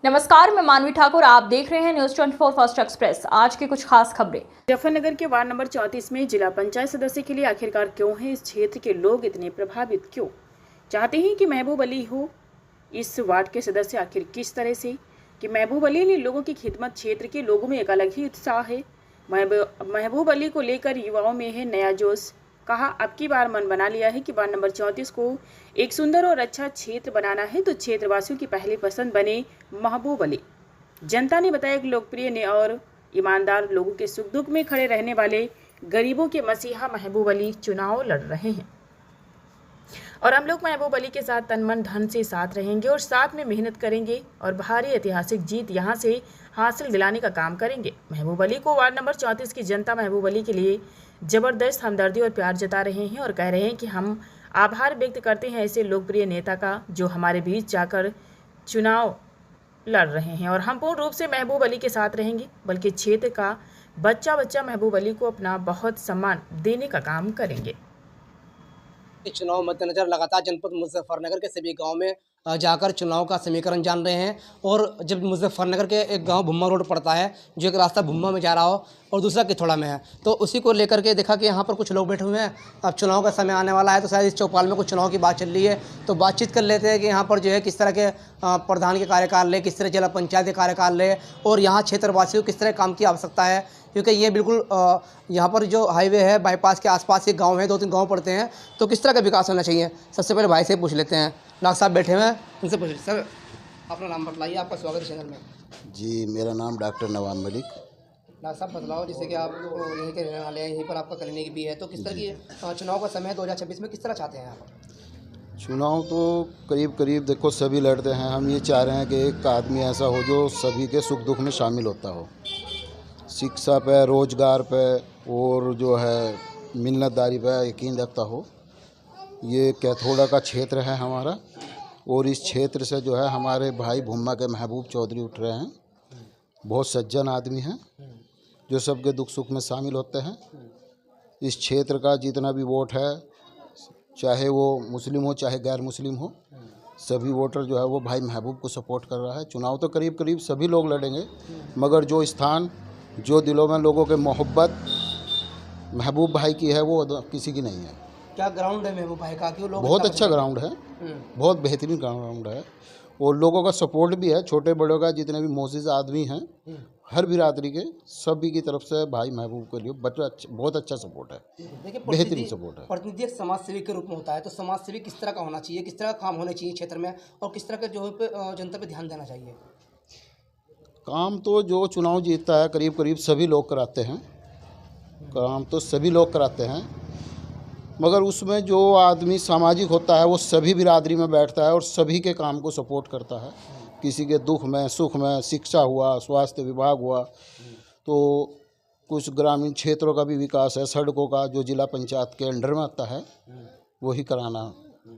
नमस्कार, मैं मानवी ठाकुर। आप देख रहे हैं न्यूज 24 फर्स्ट एक्सप्रेस। आज की कुछ खास खबरें। मुजफ्फरनगर के वार्ड नंबर 34 में जिला पंचायत सदस्य के लिए आखिरकार क्यों है इस क्षेत्र के लोग इतने प्रभावित, क्यों चाहते हैं कि महबूब अली हो इस वार्ड के सदस्य, आखिर किस तरह से कि महबूब अली ने लोगों की खिदमत। क्षेत्र के लोगों में एक अलग ही उत्साह है। महबूब अली को लेकर युवाओं में है नया जोश। कहा, अब की बार मन बना लिया है कि वार्ड नंबर 34 को एक सुंदर और अच्छा क्षेत्र बनाना है, तो क्षेत्रवासियों की पहली पसंद बने महबूब अली। जनता ने बताया कि लोकप्रिय ने और ईमानदार, लोगों के सुख दुख में खड़े रहने वाले गरीबों के मसीहा महबूब अली चुनाव लड़ रहे हैं और हम लोग महबूब अली के साथ तन मन धन से साथ रहेंगे और साथ में मेहनत करेंगे और भारी ऐतिहासिक जीत यहां से हासिल दिलाने का काम करेंगे। महबूब अली को वार्ड नंबर 34 की जनता महबूब अली के लिए जबरदस्त हमदर्दी और प्यार जता रहे हैं और कह रहे हैं कि हम आभार व्यक्त करते हैं ऐसे लोकप्रिय नेता का जो हमारे बीच जाकर चुनाव लड़ रहे हैं और हम पूर्ण रूप से महबूब अली के साथ रहेंगे, बल्कि क्षेत्र का बच्चा बच्चा महबूब अली को अपना बहुत सम्मान देने का काम करेंगे। चुनाव मद्देनजर लगातार जनपद मुजफ्फरनगर के सभी गांव में जाकर चुनाव का समीकरण जान रहे हैं। और जब मुजफ्फरनगर के एक गांव भुम्मा रोड पड़ता है, जो एक रास्ता भुम्मा में जा रहा हो और दूसरा किथोड़ा में है, तो उसी को लेकर के देखा कि यहाँ पर कुछ लोग बैठे हुए हैं। अब चुनाव का समय आने वाला है, तो शायद इस चौपाल में कुछ चुनाव की बात चल रही है, तो बातचीत कर लेते हैं कि यहाँ पर जो है किस तरह के प्रधान के कार्यकाल ले, किस तरह जिला पंचायत के कार्यकाल ले और यहाँ क्षेत्रवासियों को किस तरह काम की आवश्यकता है। क्योंकि ये बिल्कुल यहाँ पर जो हाईवे है, बाईपास के आसपास के गांव हैं, 2-3 गांव पड़ते हैं, तो किस तरह का विकास होना चाहिए। सबसे पहले भाई से पूछ लेते हैं। डॉक्टर साहब बैठे हुए हैं, उनसे पूछ सर, अपना नाम बतलाइए। आपका स्वागत है चैनल में। जी, मेरा नाम डॉक्टर नवाब मलिक। डॉक्टर साहब बतलाओ, जैसे कि आप यहीं के रहने वाले हैं, यहीं पर आपका क्लिनिक भी है, तो किस तरह की चुनाव का समय है 2026 में, किस तरह चाहते हैं आप? चुनाव तो करीब करीब देखो सभी लड़ते हैं। हम ये चाह रहे हैं कि एक आदमी ऐसा हो जो सभी के सुख दुख में शामिल होता हो, शिक्षा पे, रोजगार पे और जो है मिन्नतदारी पे यकीन रखता हो। ये कैथोड़ा का क्षेत्र है हमारा और इस क्षेत्र से जो है हमारे भाई भुम्मा के महबूब चौधरी उठ रहे हैं। बहुत सज्जन आदमी हैं जो सबके दुख सुख में शामिल होते हैं। इस क्षेत्र का जितना भी वोट है, चाहे वो मुस्लिम हो चाहे गैर मुस्लिम हो, सभी वोटर जो है वो भाई महबूब को सपोर्ट कर रहा है। चुनाव तो करीब करीब सभी लोग लड़ेंगे, मगर जो स्थान, जो दिलों में लोगों के मोहब्बत महबूब भाई की है वो किसी की नहीं है। क्या ग्राउंड है महबूब भाई का? क्यों लोग बहुत अच्छा ग्राउंड है, बहुत बेहतरीन ग्राउंड है और लोगों का सपोर्ट भी है। छोटे बड़ों का, जितने भी मोजिज़ आदमी हैं, हर बिरादरी के, सभी की तरफ से भाई महबूब के लिए बहुत अच्छा सपोर्ट है। देखिए, बेहतरीन सपोर्ट है। प्रतिनिधि एक समाज सेवी के रूप में होता है, तो समाज सेवी किस तरह का होना चाहिए, किस तरह का काम होने चाहिए क्षेत्र में और किस तरह के जो पे जनता पे ध्यान देना चाहिए? काम तो जो चुनाव जीतता है करीब करीब सभी लोग कराते हैं, काम तो सभी लोग कराते हैं, मगर उसमें जो आदमी सामाजिक होता है वो सभी बिरादरी में बैठता है और सभी के काम को सपोर्ट करता है। किसी के दुख में, सुख में, शिक्षा हुआ, स्वास्थ्य विभाग हुआ, तो कुछ ग्रामीण क्षेत्रों का भी विकास है, सड़कों का जो जिला पंचायत के अंडर में आता है वही कराना,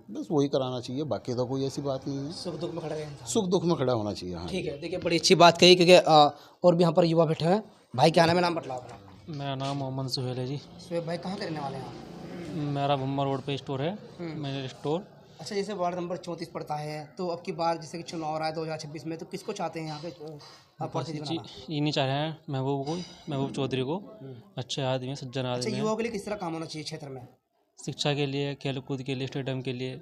बस वही कराना चाहिए। बाकी तो कोई ऐसी बात नहीं है। सुख दुख में खड़ा रहना, सुख दुख में खड़ा होना चाहिए। हाँ, ठीक है। देखिए, बड़ी अच्छी बात कही, क्योंकि और भी यहाँ पर युवा बैठे हैं। भाई क्या नाम है? नाम बतलाओ अपना। मेरा नाम मोहम्मद सुहेल है जी। सुहेब भाई, कहाँ के रहने वाले हैं आप? मेरा भुम्मा रोड पे स्टोर है, मेरे स्टोर। अच्छा, जैसे वार्ड नंबर 34 पड़ता है, तो अब की बार जैसे कि चुनाव आ रहा है 2026 में, तो किसको चाहते हैं यहाँ पे प्रतिनिधि बनाना? ये नहीं चाह रहे हैं महबूब चौधरी को। अच्छे आदमी, सज्जन अच्छा, आदमी हैं। युवाओं के लिए किस तरह काम होना चाहिए क्षेत्र में? शिक्षा के लिए, खेल कूद के लिए, स्टेडियम के लिए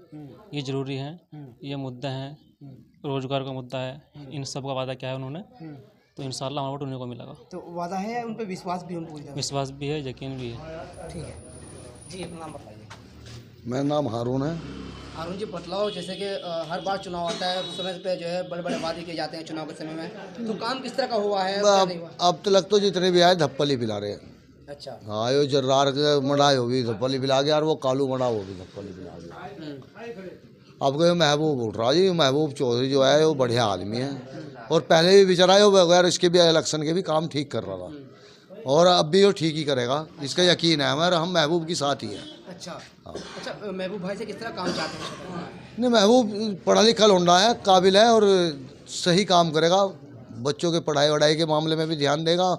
ये ज़रूरी है। ये मुद्दा है, रोजगार का मुद्दा है। इन सब का वादा क्या है उन्होंने, तो इंशाल्लाह हमारा वोट उन्हीं को मिलेगा। तो वादा है, उन पर विश्वास भी, उनको विश्वास भी है, यकीन भी है। ठीक है जी, अपना नाम बताइए। मेरा नाम हारून है। हारून जी, बतलाओ, जैसे कि हर बार चुनाव आता है, उस समय पे जो है बड़े बड़े वादे किए जाते हैं चुनाव के समय में, तो काम किस तरह का हुआ है? अब तो लगता जितने भी आए धप्पली पिला रहे हैं। अच्छा, हाँ, यो जर्रार के मड़ा हो भी धप्पली पिला गया और वो कालू मड़ा हो भी धप्पली पिला गया। अब कोई महबूब उठ रहा जी, महबूब चौधरी जो है वो बढ़िया आदमी है और पहले भी बेचारा वो बगैर इसके भी इलेक्शन के भी काम ठीक कर रहा था और अब भी वो ठीक ही करेगा, इसका यकीन है हमारा। हम महबूब के साथ ही हैं। अच्छा। अच्छा, महबूब भाई से किस तरह काम चाहते हैं? नहीं, महबूब पढ़ा लिखा लौंडा है, काबिल है और सही काम करेगा। बच्चों के पढ़ाई वढ़ाई के मामले में भी ध्यान देगा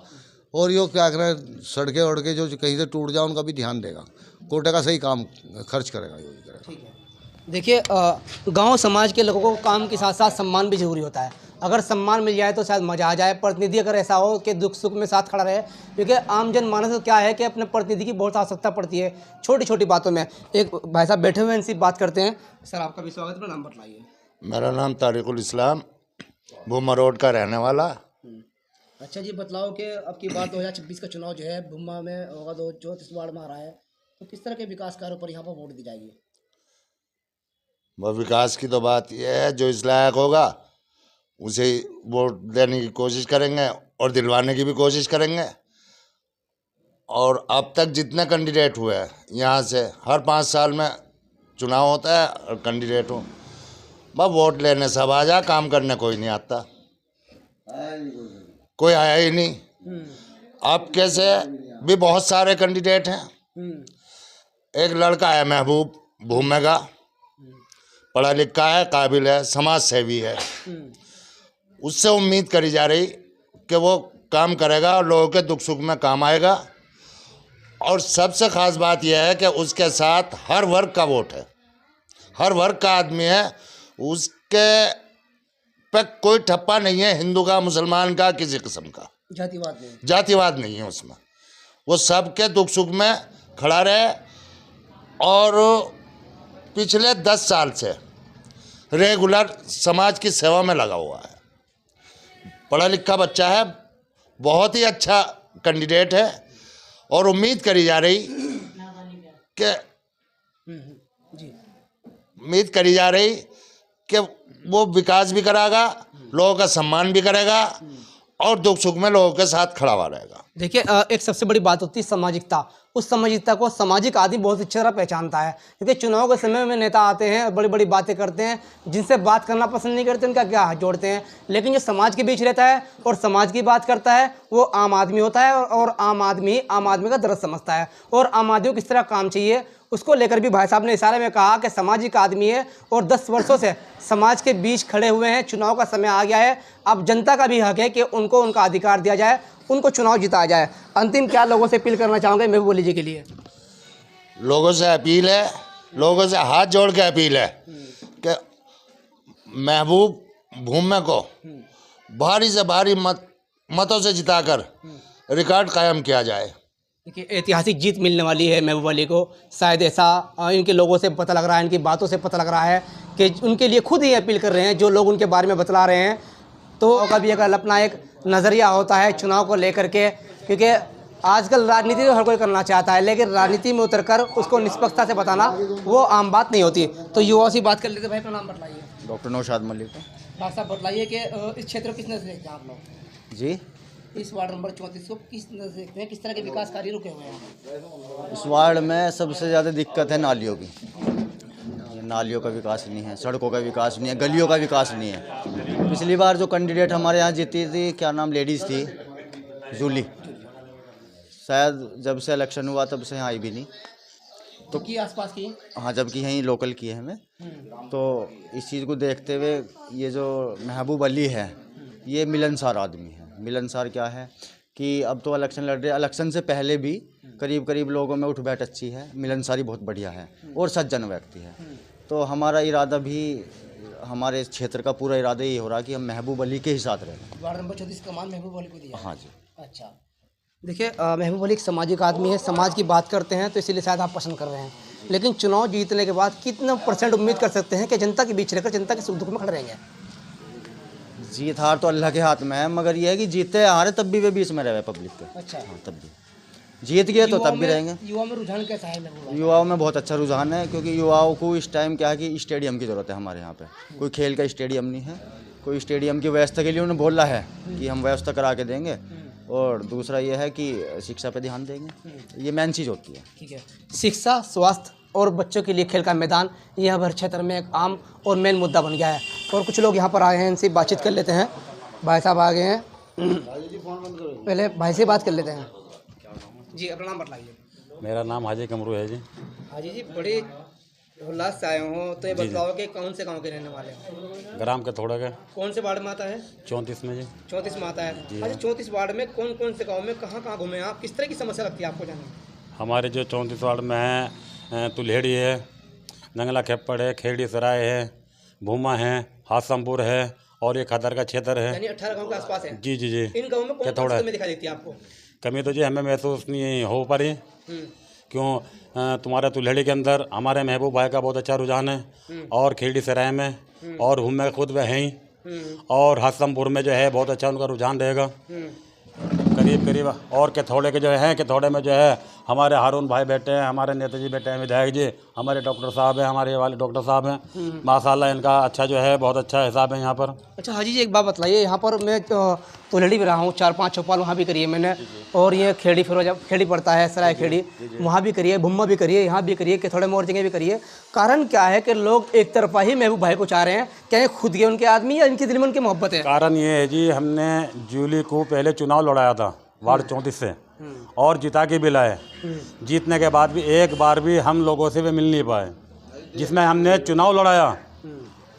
और यो क्या करें, सड़कें वड़के जो कहीं से टूट जाए उनका भी ध्यान देगा। कोटे का सही काम खर्च करेगा, ये करेगा। ठीक है। देखिए गांव समाज के लोगों को काम के साथ साथ सम्मान भी जरूरी होता है। अगर सम्मान मिल जाए तो शायद मज़ा आ जाए। प्रतिनिधि अगर ऐसा हो कि दुख सुख में साथ खड़ा रहे, क्योंकि आम जन मानस को क्या है कि अपने प्रतिनिधि की बहुत आवश्यकता पड़ती है छोटी छोटी बातों में। एक भाई साहब बैठे हुए हैं, इनसे बात करते हैं। सर आपका भी स्वागत है, अपना नाम बतलाइए। मेरा नाम तारिकुल इस्लाम, भूमा रोड का रहने वाला। अच्छा जी, बतलाओ कि अब की बार 2026 का चुनाव जो है भूमा में होगा, 34 वार्ड में आ रहा है, तो किस तरह के विकास कार्यों पर यहाँ पर वोट दी जाएगी? वह विकास की तो बात यह है, जो इस लायक होगा उसे वोट देने की कोशिश करेंगे और दिलवाने की भी कोशिश करेंगे। और अब तक जितने कैंडिडेट हुए हैं यहाँ से, हर 5 साल में चुनाव होता है और कैंडिडेट हो, बस वोट लेने सब आ जा, काम करने कोई नहीं आता। कोई आया ही नहीं। अब कैसे भी बहुत सारे कैंडिडेट हैं। एक लड़का है महबूब भूमे का, पढ़ा लिखा है, काबिल है, समाज सेवी है। उससे उम्मीद करी जा रही कि वो काम करेगा और लोगों के दुख सुख में काम आएगा। और सबसे ख़ास बात यह है कि उसके साथ हर वर्ग का वोट है, हर वर्ग का आदमी है। उसके पे कोई ठप्पा नहीं है, हिंदू का, मुसलमान का, किसी किस्म का जातिवाद नहीं है उसमें। वो सबके दुख सुख में खड़ा रहे। और पिछले 10 साल से रेगुलर समाज की सेवा में लगा हुआ है। पढ़ा लिखा बच्चा है, बहुत ही अच्छा कैंडिडेट है। और उम्मीद करी जा रही कि वो विकास भी कराएगा, लोगों का सम्मान भी करेगा और दुख सुख में लोगों के साथ खड़ा हुआ रहेगा। देखिए एक सबसे बड़ी बात होती है सामाजिकता। उस सामाजिकता को सामाजिक आदमी बहुत अच्छी तरह पहचानता है, क्योंकि चुनाव के समय में नेता आते हैं, बड़ी बड़ी बातें करते हैं, जिनसे बात करना पसंद नहीं करते, उनका क्या हाथ जोड़ते हैं। लेकिन जो समाज के बीच रहता है और समाज की बात करता है, वो आम आदमी होता है। और आम आदमी का दर्द समझता है और आम आदमी को किस तरह काम चाहिए, उसको लेकर भी भाई साहब ने इशारे में कहा कि सामाजिक आदमी है और 10 वर्षों से समाज के बीच खड़े हुए हैं। चुनाव का समय आ गया है, अब जनता का भी हक है कि उनको उनका अधिकार दिया जाए, उनको चुनाव जिताया जाए। अंतिम क्या लोगों से अपील करना चाहोगे महबूब अली जी के लिए? लोगों से अपील है, लोगों से हाथ जोड़ के अपील है कि महबूब भूमे को भारी से भारी मतों से जिताकर रिकॉर्ड कायम किया जाए। देखिए ऐतिहासिक जीत मिलने वाली है महबूब अली को, शायद ऐसा इनके लोगों से पता लग रहा है, इनकी बातों से पता लग रहा है कि उनके लिए खुद ही अपील कर रहे हैं, जो लोग उनके बारे में बतला रहे हैं। तो कभी अगर अपना एक नज़रिया होता है चुनाव को लेकर के, क्योंकि आजकल राजनीति तो हर कोई करना चाहता है, लेकिन राजनीति में उतरकर उसको निष्पक्षता से बताना वो आम बात नहीं होती। तो युवाओं से बात कर लेते। भाई अपना नाम बतलाइए। डॉक्टर नौशाद मलिक। डॉक्टर साहब बताइए कि इस क्षेत्र को किस नजर से देखते हैं आप लोग? जी, इस वार्ड नंबर 34 को किस नजर से देखते हैं, किस तरह के विकास कार्य रुके हुए हैं? इस वार्ड में सबसे ज़्यादा दिक्कत है नालियों की। नालियों का विकास नहीं है, सड़कों का विकास नहीं है, गलियों का विकास नहीं है। पिछली बार जो कैंडिडेट हमारे यहाँ जीती थी, क्या नाम लेडीज़ थी, जूली, शायद जब से इलेक्शन हुआ तब से यहाँ आई भी नहीं। तो की आसपास की? हाँ, जबकि यहीं लोकल की है हमें। तो इस चीज़ को देखते हुए ये जो महबूब अली है, ये मिलनसार आदमी है। मिलनसार क्या है कि अब तो इलेक्शन लड़ रहे, इलेक्शन से पहले भी करीब करीब लोगों में उठ बैठ अच्छी है, मिलनसारी बहुत बढ़िया है और सज्जन व्यक्ति है। तो हमारा इरादा भी, हमारे क्षेत्र का पूरा इरादा ये हो रहा कि हम महबूब अली के ही साथ रहें। वार्ड नंबर 34 का मान महबूब अली को दिया? हाँ जी। अच्छा, देखिए महबूब अली एक सामाजिक आदमी है, समाज की बात करते हैं, तो इसीलिए शायद आप पसंद कर रहे हैं। लेकिन चुनाव जीतने के बाद कितना % उम्मीद कर सकते हैं कि जनता के बीच रहकर जनता के सुख दुख में खड़े रहेंगे? जीत हार तो अल्लाह के हाथ में है, मगर ये है कि जीते हारे तब भी वे बीच में रहे पब्लिक के। अच्छा, हाँ, तब भी जीत गए तो तब भी रहेंगे। युवाओं में रुझान कैसा है महबूब? युवाओं में बहुत अच्छा रुझान है, क्योंकि युवाओं को इस टाइम क्या है कि स्टेडियम की ज़रूरत है। हमारे यहाँ पे कोई खेल का स्टेडियम नहीं है, कोई स्टेडियम की व्यवस्था के लिए उन्होंने बोला है कि हम व्यवस्था करा के देंगे। और दूसरा ये है कि शिक्षा पे ध्यान देंगे, ये मेन चीज़ होती है। ठीक है, शिक्षा, स्वास्थ्य और बच्चों के लिए खेल का मैदान यहाँ भर क्षेत्र में एक आम और मेन मुद्दा बन गया है। और कुछ लोग यहाँ पर आए हैं, इनसे बातचीत कर लेते हैं। भाई साहब आ गए हैं, पहले भाई से बात कर लेते हैं। जी अपना नाम बतलाइए। मेरा नाम हाजी कमरू है जी। हाजी जी, बड़े उल्लास से आए हो, तो ये बताओ कि कौन से गांव के रहने वाले हैं? ग्राम के थोड़ा का। कौन से वार्ड में आता है? 34 में जी। 34 में आता है। अच्छा, 34 वार्ड में कौन कौन से गांव में कहाँ कहाँ घूमे आप, किस तरह की समस्या लगती है आपको जाने? हमारे जो 34 वार्ड में है, तुल्हेड़ी है, नंगला खेपड़ है, खेड़ी सराय है, भूमा है, हासमपुर है और ये खदर का क्षेत्र है। यानी 18 गांव के आसपास है। जी जी जी। इन गांवों में कौन सी कमी दिखाई देती है आपको? कमी तो जी हमें महसूस नहीं हो पा रही। क्यों? तुम्हारे तुल्हड़ी के अंदर हमारे महबूब भाई का बहुत अच्छा रुझान है और खेड़ी सराय में और भूम में खुद वह हैं ही और हासमपुर में जो है बहुत अच्छा उनका रुझान रहेगा करीब करीब। और कैथोड़े के जो है, कैथोड़े में जो है हमारे हारून भाई बैठे हैं, हमारे नेताजी बैठे हैं, विधायक जी, हमारे डॉक्टर साहब हैं, हमारे वाले डॉक्टर साहब हैं। माशाल्लाह इनका अच्छा जो है बहुत अच्छा हिसाब है यहाँ पर। अच्छा हाजी जी, एक बात बताइए, यहाँ पर मैं तुलहड़ी भी रहा हूँ, 4-5 चौपाल वहाँ भी करी है मैंने, और ये खेड़ी फिरोजा खेड़ी पड़ता है, सराय खेड़ी वहाँ भी करी है, भुम्मा भी करी है, यहाँ भी करी है, कैथोड़े में और जगह भी करी है। कारण क्या है कि लोग एक तरफा ही महबूब भाई को चाह रहे हैं? क्या ये खुद के उनके आदमी या इनके दिल में उनकी मोहब्बत है? कारण ये है जी, हमने जूली को पहले चुनाव लड़ाया था वार्ड 34 से और जिता के भी लाए। जीतने के बाद भी एक बार भी हम लोगों से भी मिल नहीं पाए, जिसमें हमने चुनाव लड़ाया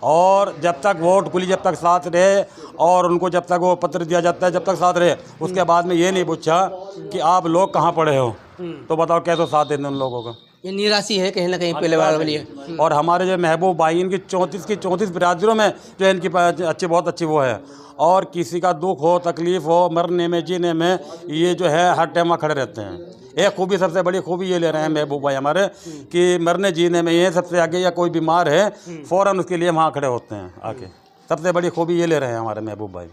और जब तक वोट कुली जब तक साथ रहे और उनको जब तक वो पत्र दिया जाता है जब तक साथ रहे, उसके बाद में ये नहीं पूछा कि आप लोग कहाँ पड़े हो, तो बताओ कैसे साथ देते उन लोगों का। ये निराशी है कहीं ना कहीं पहले वाली है। और हमारे जो महबूब भाई इनकी 34 बिरादरियों में जो है इनकी अच्छी बहुत अच्छी वो है, और किसी का दुख हो तकलीफ़ हो मरने में जीने में ये जो है हर टाइम खड़े रहते हैं। एक खूबी सबसे बड़ी खूबी ये ले रहे हैं महबूब भाई हमारे कि मरने जीने में ये सबसे आगे, या कोई बीमार है फ़ौरन उसके लिए वहाँ खड़े होते हैं आके। सबसे बड़ी खूबी ये ले रहे हैं हमारे महबूब भाई।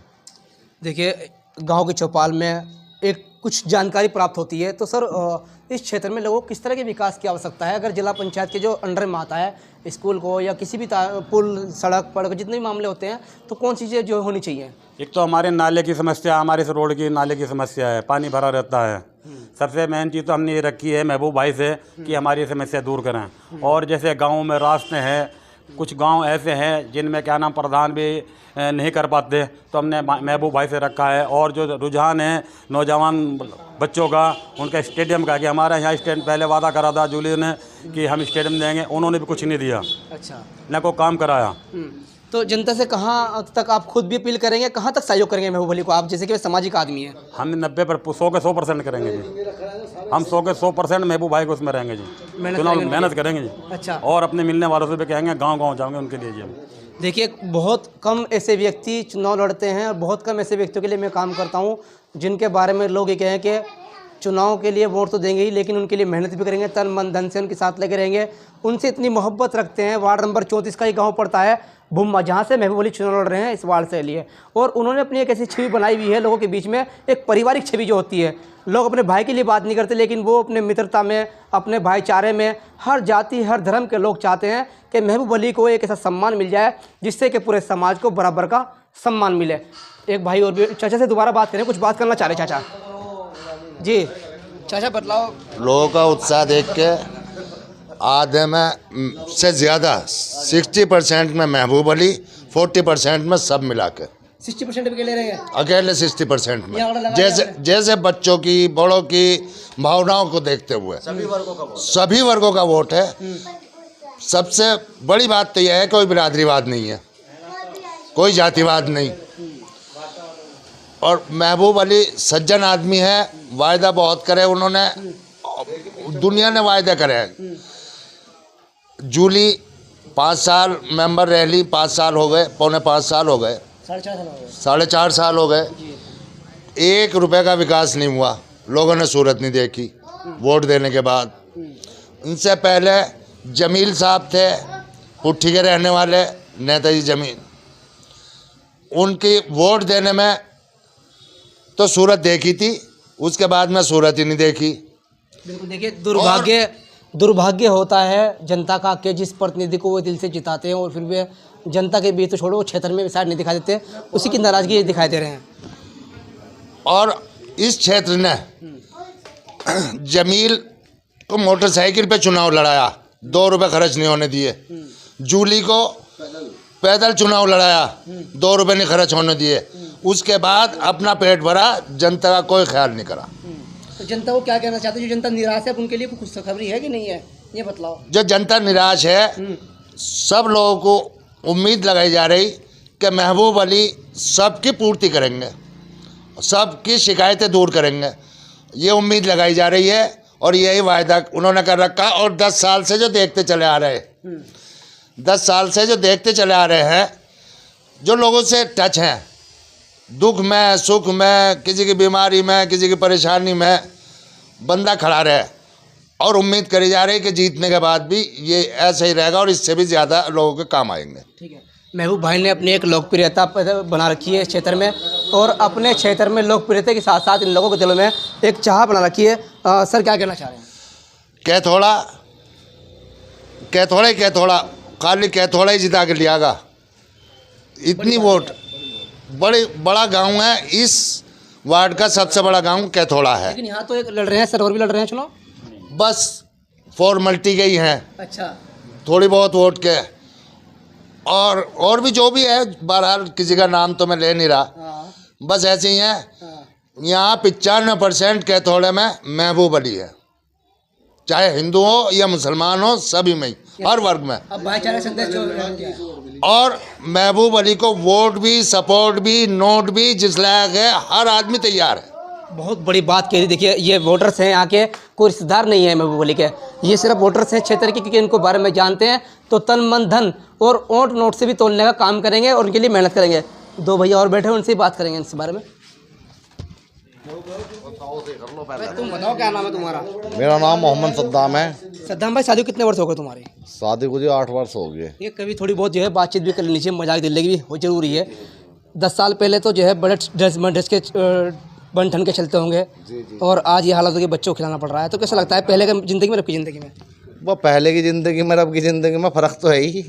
देखिए गांव के चौपाल में एक कुछ जानकारी प्राप्त होती है, तो सर इस क्षेत्र में लोगों को किस तरह के विकास की आवश्यकता है? अगर जिला पंचायत के जो अंडर में आता है स्कूल को या किसी भी पुल सड़क पड़क जितने भी मामले होते हैं, तो कौन सी चीज़ें जो होनी चाहिए? एक तो हमारे नाले की समस्या, हमारे इस रोड की नाले की समस्या है, पानी भरा रहता है। सबसे मेन चीज़ तो हमने ये रखी है महबूब भाई से कि हमारी समस्या दूर करें। और जैसे गाँव में रास्ते हैं, कुछ गांव ऐसे हैं जिनमें क्या नाम प्रधान भी नहीं कर पाते, तो हमने महबूब भाई से रखा है। और जो रुझान है नौजवान बच्चों का, उनका स्टेडियम का, कि हमारा यहाँ स्टेडियम पहले वादा करा था जूली ने कि हम स्टेडियम देंगे, उन्होंने भी कुछ नहीं दिया। अच्छा, न कोई काम कराया। तो जनता से कहाँ तक आप खुद भी अपील करेंगे, कहाँ तक सहयोग करेंगे महबूब अली को, आप जैसे कि वे सामाजिक आदमी हैं? हम 100% करेंगे जी। हम 100% महबूब भाई को उसमें रहेंगे जी, चुनाव मेहनत करेंगे जी। अच्छा, और अपने मिलने वालों से भी कहेंगे, गाँव जाएंगे उनके लिए जी हम। देखिए बहुत कम ऐसे व्यक्ति चुनाव लड़ते हैं और बहुत कम ऐसे व्यक्तियों के लिए मैं काम करता हूँ जिनके बारे में लोग ये कहें कि चुनाव के लिए वोट तो देंगे ही, लेकिन उनके लिए मेहनत भी करेंगे, तन मन धन से उनके साथ लगे रहेंगे, उनसे इतनी मोहब्बत रखते हैं। वार्ड नंबर 34 का ही गांव पड़ता है भुम्मा, जहाँ से महबूब अली चुनाव लड़ रहे हैं इस वार्ड से लिए, और उन्होंने अपनी एक ऐसी छवि बनाई हुई है लोगों के बीच में, एक पारिवारिक छवि जो होती है। लोग अपने भाई के लिए बात नहीं करते, लेकिन वो अपने मित्रता में, अपने भाईचारे में, हर जाति हर धर्म के लोग चाहते हैं कि महबूब अली को एक ऐसा सम्मान मिल जाए जिससे कि पूरे समाज को बराबर का सम्मान मिले। एक भाई और भी, चाचा से दोबारा बात करें, कुछ बात करना चाह रहे चाचा जी। चाचा बतलाओ। लोगों का उत्साह देख के आधे में से ज़्यादा 60% में महबूब अली, 40% में सब मिला के 60% भी ले रहे हैं अकेले 60% में। जैसे बच्चों की बड़ों की भावनाओं को देखते हुए सभी वर्गों का वोट है। सबसे बड़ी बात तो यह है कोई बिरादरीवाद नहीं है, कोई जातिवाद नहीं। और महबूब अली सज्जन आदमी है, वायदा बहुत करे उन्होंने, दुनिया ने वायदे करे हैं। जूली 5 साल मेंबर रह ली, 5 साल हो गए, पौने 5 साल हो गए, 4.5 साल हो गए, 1 रुपए का विकास नहीं हुआ। लोगों ने सूरत नहीं देखी वोट देने के बाद। इनसे पहले जमील साहब थे, पुट्ठी के रहने वाले, नेताजी जमील, उनकी वोट देने में तो सूरत देखी थी, उसके बाद में सूरत ही नहीं देखी। बिल्कुल, देखिए दुर्भाग्य होता है जनता का कि जिस प्रतिनिधि को वो दिल से जिताते हैं और फिर वे जनता के बीच तो छोड़ो, वो क्षेत्र में भी शायद नहीं दिखाई देते, उसी की नाराजगी दिखाई दे रहे हैं। और इस क्षेत्र ने जमील को मोटरसाइकिल पे चुनाव लड़ाया, 2 रुपए खर्च नहीं होने दिए। जूली को पैदल चुनाव लड़ाया, 2 रुपए नहीं खर्च होने दिए। उसके बाद अपना पेट भरा, जनता का कोई ख्याल नहीं करा। तो जनता को क्या कहना चाहते हैं? जो जनता निराश है उनके लिए कुछ खुशखबरी है कि नहीं है, ये बतलाओ। जो जनता निराश है, सब लोगों को उम्मीद लगाई जा रही कि महबूब अली सबकी पूर्ति करेंगे, सबकी शिकायतें दूर करेंगे, ये उम्मीद लगाई जा रही है। और यही वायदा उन्होंने कर रखा और 10 साल से जो देखते चले आ रहे 10 साल से जो देखते चले आ रहे हैं, जो लोगों से टच हैं, दुख में सुख में, किसी की बीमारी में, किसी की परेशानी में बंदा खड़ा रहे, और उम्मीद करी जा रही है कि जीतने के बाद भी ये ऐसे ही रहेगा और इससे भी ज़्यादा लोगों के काम आएंगे। ठीक है, महबूब भाई ने अपनी एक लोकप्रियता बना रखी है इस क्षेत्र में, और अपने क्षेत्र में लोकप्रियता के साथ साथ इन लोगों के दिलों में एक चाह बना रखी है। सर क्या कहना चाह रहे हैं? कैथोड़ा खाली कैथोड़ा ही जिता के लियागा, इतनी वोट। बड़ा गांव है, इस वार्ड का सबसे बड़ा गांव कैथोड़ा है। लेकिन यहाँ तो एक लड़ रहे हैं सर, और भी लड़ रहे हैं चुनाव, बस फॉर्मेलिटी गई है। अच्छा, थोड़ी बहुत वोट के, और भी जो भी है, बहरहाल किसी का नाम तो मैं ले नहीं रहा, बस ऐसे ही है। यहाँ 95% कैथोड़े में महबूब अली है, चाहे हिंदू हो या मुसलमान हो, सभी में, हर वर्ग में। अब भाईचारा संदेश जो और महबूब अली को वोट भी, सपोर्ट भी, नोट भी जिस लायक है, हर आदमी तैयार है। बहुत बड़ी बात कह दी। देखिए, ये वोटर्स हैं यहाँ के, कोई रिश्तेदार नहीं है महबूब अली के, ये सिर्फ वोटर्स हैं क्षेत्र के, क्योंकि इनको बारे में जानते हैं, तो तन मन धन और ओट नोट से भी तोलने का काम करेंगे और उनके लिए मेहनत करेंगे। दो भैया और बैठे हैं, उनसे बात करेंगे इस बारे में। तुम बताओ क्या नाम है तुम्हारा? मेरा नाम मोहम्मद सद्दाम है। सद्दाम भाई, शादी कितने वर्ष हो गए तुम्हारे? शादी को जो 8 वर्ष हो गए। ये कभी थोड़ी बहुत जो है बातचीत भी कर लेनी चाहिए, मजाक दिल्ली भी हो जरूरी है। 10 साल पहले तो जो है बड़े ड्रेस के बन ठन के चलते होंगे, और आज ये हालत हो कि बच्चों को खिलाना पड़ रहा है, तो कैसा लगता है पहले की ज़िंदगी में, अब की ज़िंदगी में? वो पहले की ज़िंदगी में अब की ज़िंदगी में फ़र्क तो है ही।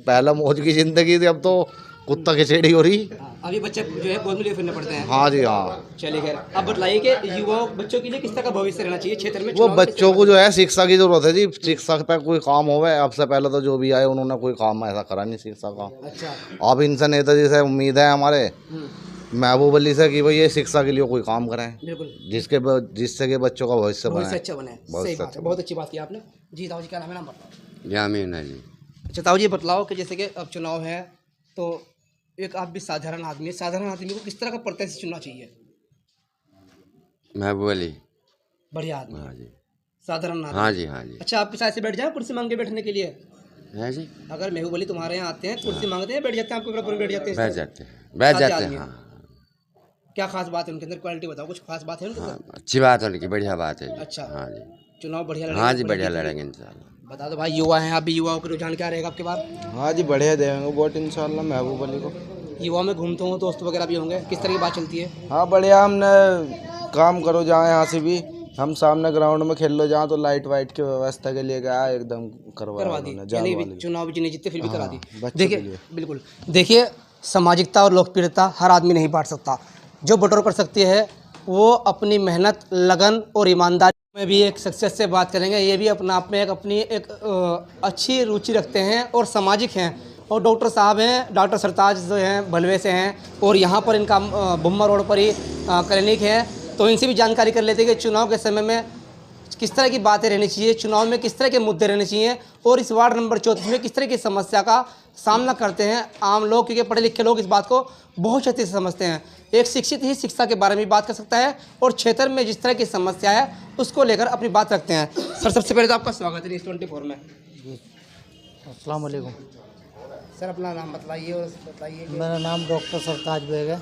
पहला मौज की ज़िंदगी थी, अब तो कुत्ता खिचड़ी हो रही। अभी बच्चे जो है गोद में लिए फिरने पड़ते हैं। हाँ जी, हाँ। चलिए खैर, अब बताइए कि युवाओं बच्चों के लिए किस तरह का भविष्य रहना चाहिए क्षेत्र में? वो बच्चों को जो है शिक्षा की ज़रूरत है जी, शिक्षा पे कोई काम होवे। अब से पहले तो जो भी आए उन्होंने कोई काम ऐसा करा नहीं शिक्षा का। अच्छा, अब इनसे नेताजी से उम्मीद है हमारे, महबूब अली से, कि भाई ये शिक्षा के लिए कोई काम करें, बिल्कुल, जिससे कि बच्चों का भविष्य भविष्य बने। अच्छा बने। सही बात है, बहुत अच्छी बात की आपने। जी ताऊ जी, क्या नाम है? नाम बताओ। जामीन अली। अच्छा ताऊ जी, बतलाओ कि जैसे कि अब चुनाव है, तो एक आप भी साधारण आदमी है, साधारण आदमी को किस तरह का प्रत्याशी चुनना चाहिए? महबूब अली। बढ़िया आदमी। हाँ जी, साधारण आदमी। हाँ जी, हाँ जी। अच्छा, आप साइड से बैठ जाए कुर्सी मांग के बैठने के लिए? है जी, अगर महबूब अली तुम्हारे यहाँ आते हैं, कुर्सी मांगते हैं, बैठ जाते हैं आपके बराबर, बैठ जाते हैं? बैठ जाते हैं। हाँ, क्या खास बात है उनके अंदर? क्वालिटी बताओ, कुछ खास बात है उनके अंदर? अच्छी बात है उनकी, बढ़िया बात है जी। अच्छा, हाँ जी, चुनाव बढ़िया लड़ेंगे? हाँ जी, बढ़िया लड़ेंगे इंशाल्लाह। बता दो भाई, युवा हैं आप भी, युवाओं का रुझान क्या रहेगा आपके बाद? हाँ जी, बढ़िया देंगे वोट इंशाल्लाह महबूब अली को। युवाओं में घूमते हो, दोस्त वगैरह भी होंगे, किस तरह की बात चलती है? हाँ बढ़िया, हमने काम करो जहाँ यहाँ से भी, हम सामने ग्राउंड में खेल लो जहाँ, तो लाइट वाइट की व्यवस्था के लिए गया, एकदम करवा दी, यानी भी चुनाव भी जिन्हें जीतते फिर भी करा दी। बच्चों देखिए, के लिए। बिल्कुल देखिए, सामाजिकता और लोकप्रियता हर आदमी नहीं बांट सकता। जो बटोर कर सकती है वो अपनी मेहनत, लगन और ईमानदारी में भी एक शख्सियत से बात करेंगे। ये भी अपना आप में अपनी एक अच्छी रुचि रखते हैं और सामाजिक हैं, और डॉक्टर साहब हैं, डॉक्टर सरताज जो हैं भलवे से हैं, और यहाँ पर इनका बुम्मा रोड पर ही क्लिनिक है। तो इनसे भी जानकारी कर लेते हैं कि चुनाव के समय में किस तरह की बातें रहनी चाहिए, चुनाव में किस तरह के मुद्दे रहने चाहिए, और इस वार्ड नंबर 34 में किस तरह की समस्या का सामना करते हैं आम लोग, क्योंकि पढ़े लिखे लोग इस बात को बहुत अच्छे से समझते हैं। एक शिक्षित ही शिक्षा के बारे में बात कर सकता है, और क्षेत्र में जिस तरह की समस्या है उसको लेकर अपनी बात रखते हैं। सर, सबसे पहले तो आपका स्वागत है न्यूज़ 24 में। अस्सलाम वालेकुम। सर, अपना नाम बताइए और बताइए। मेरा नाम डॉक्टर सरताज बेग है।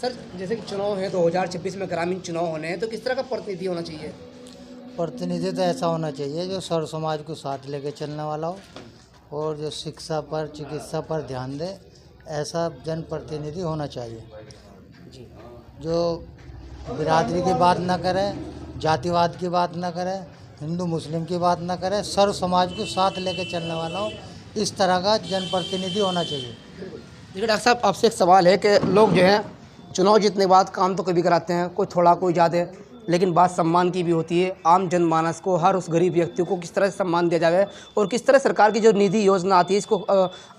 सर, जैसे कि चुनाव है 2026 में, ग्रामीण चुनाव होने हैं, तो किस तरह का प्रतिनिधि होना चाहिए? प्रतिनिधि तो ऐसा होना चाहिए जो सर्व समाज को साथ लेके चलने वाला हो, और जो शिक्षा पर, चिकित्सा पर ध्यान दे, ऐसा जनप्रतिनिधि होना चाहिए जी। जो बिरादरी की बात ना करे, जातिवाद की बात ना करे, हिंदू मुस्लिम की बात ना करे, सर्व समाज को साथ लेके चलने वाला हो, इस तरह का जनप्रतिनिधि होना चाहिए। देखिए डॉक्टर साहब, आपसे एक सवाल है कि लोग जो हैं चुनाव जीतने के बाद काम तो कभी कराते हैं, कोई थोड़ा कोई ज़्यादा, लेकिन बात सम्मान की भी होती है। आम जनमानस को, हर उस गरीब व्यक्ति को किस तरह से सम्मान दिया जाए, और किस तरह सरकार की जो निधि योजना आती है इसको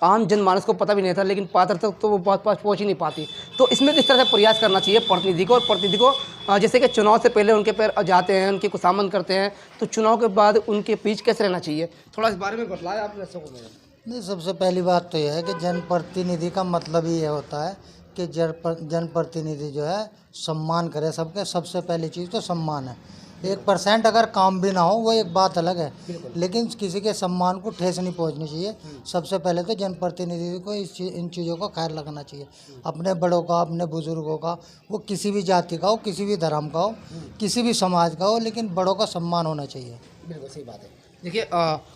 आम जनमानस को पता भी नहीं था, लेकिन पात्र तक तो वो बहुत पास पहुँच ही नहीं पाती। तो इसमें किस तरह से प्रयास करना चाहिए प्रतिनिधि को, और प्रतिनिधि को जैसे कि चुनाव से पहले उनके पैर जाते हैं, उनकी खुशामद करते हैं, तो चुनाव के बाद उनके बीच कैसे रहना चाहिए, थोड़ा इस बारे में बतलाएं आप लोगों को। नहीं, सबसे पहली बात तो यह है कि जनप्रतिनिधि का मतलब ही यह होता है कि जनप्रतिनिधि जो है सम्मान करे सबके। सबसे पहली चीज़ तो सम्मान है। 1% अगर काम भी ना हो वो एक बात अलग है, लेकिन किसी के सम्मान को ठेस नहीं पहुंचनी चाहिए। सबसे पहले तो जनप्रतिनिधि को इन चीज़ों का ख्याल रखना चाहिए, अपने बड़ों का, अपने बुजुर्गों का, वो किसी भी जाति का हो, किसी भी धर्म का हो, किसी भी समाज का हो, लेकिन बड़ों का सम्मान होना चाहिए। बिल्कुल सही बात है। देखिए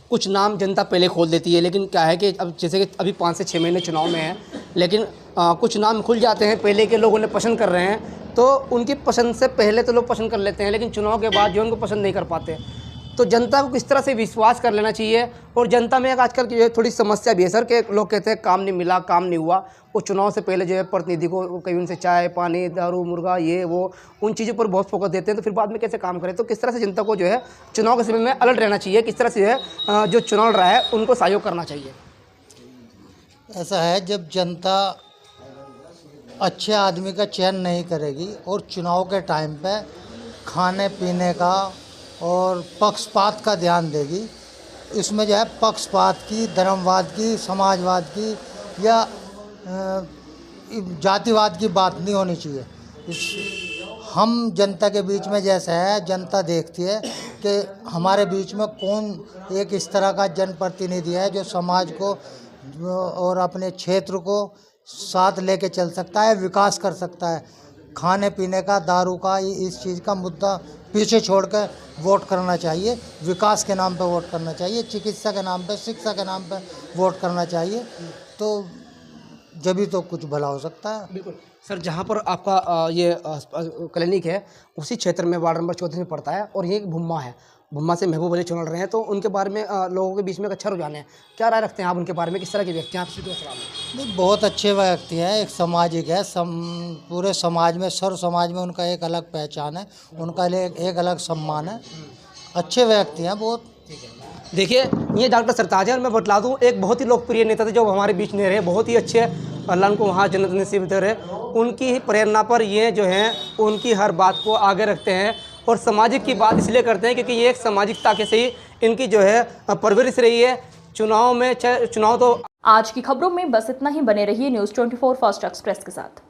कुछ नाम जनता पहले खोल देती है, लेकिन क्या है कि अब जैसे कि अभी 5 से 6 महीने चुनाव में है, लेकिन कुछ नाम खुल जाते हैं, पहले के लोग उन्हें पसंद कर रहे हैं, तो उनकी पसंद से पहले तो लोग पसंद कर लेते हैं, लेकिन चुनाव के बाद जो उनको पसंद नहीं कर पाते। तो जनता को किस तरह से विश्वास कर लेना चाहिए। और जनता में एक आजकल की थोड़ी समस्या भी है सर, कि लोग कहते हैं काम नहीं मिला, काम नहीं हुआ। वो चुनाव से पहले जो है प्रतिनिधि को कहीं उनसे चाय पानी, दारू, मुर्गा, ये वो उन चीज़ों पर बहुत फोकस देते हैं, तो फिर बाद में कैसे काम करें। तो किस तरह से जनता को जो है चुनाव के समय में अलर्ट रहना चाहिए, किस तरह से जो है जो चुनाव लड़ रहा है उनको सहयोग करना चाहिए। ऐसा है, जब जनता अच्छे आदमी का चयन नहीं करेगी और चुनाव के टाइम पे खाने पीने का और पक्षपात का ध्यान देगी, इसमें जो है पक्षपात की, धर्मवाद की, समाजवाद की या जातिवाद की बात नहीं होनी चाहिए। हम जनता के बीच में जैसे है, जनता देखती है कि हमारे बीच में कौन एक इस तरह का जनप्रतिनिधि है जो समाज को और अपने क्षेत्र को साथ लेके चल सकता है, विकास कर सकता है। खाने पीने का, दारू का, इस चीज़ का मुद्दा पीछे छोड़कर वोट करना चाहिए, विकास के नाम पे वोट करना चाहिए, चिकित्सा के नाम पे, शिक्षा के नाम पे वोट करना चाहिए, तो जभी तो कुछ भला हो सकता है। बिल्कुल सर, जहाँ पर आपका ये क्लिनिक है उसी क्षेत्र में वार्ड नंबर 34 में पड़ता है, और ये भुम्मा है। भुम्मा से महबूब अली चुन रहे हैं, तो उनके बारे में लोगों के बीच में एक अच्छा रुझान है। क्या राय रखते हैं आप उनके बारे में, किस तरह के व्यक्ति हैं? आपसे सलाम। बहुत अच्छे व्यक्ति हैं, एक सामाजिक है, पूरे समाज में, सर्व समाज में उनका एक अलग पहचान है, उनका एक अलग सम्मान है, अच्छे व्यक्ति हैं बहुत। देखिए ये डॉक्टर सरताज है, और मैं बतला दूँ एक बहुत ही लोकप्रिय नेता थे जो हमारे बीच नहीं रहे, बहुत ही अच्छे, अल्लाह उनको वहाँ जन्नत नसीब करे। उनकी ही प्रेरणा पर ये जो है उनकी हर बात को आगे रखते हैं, और सामाजिक की बात इसलिए करते हैं क्योंकि ये एक सामाजिकता के से ही इनकी जो है परवरिश रही है। चुनाव में चुनाव तो आज की खबरों में बस इतना ही। बने रहिए न्यूज़ 24 फास्ट एक्सप्रेस के साथ।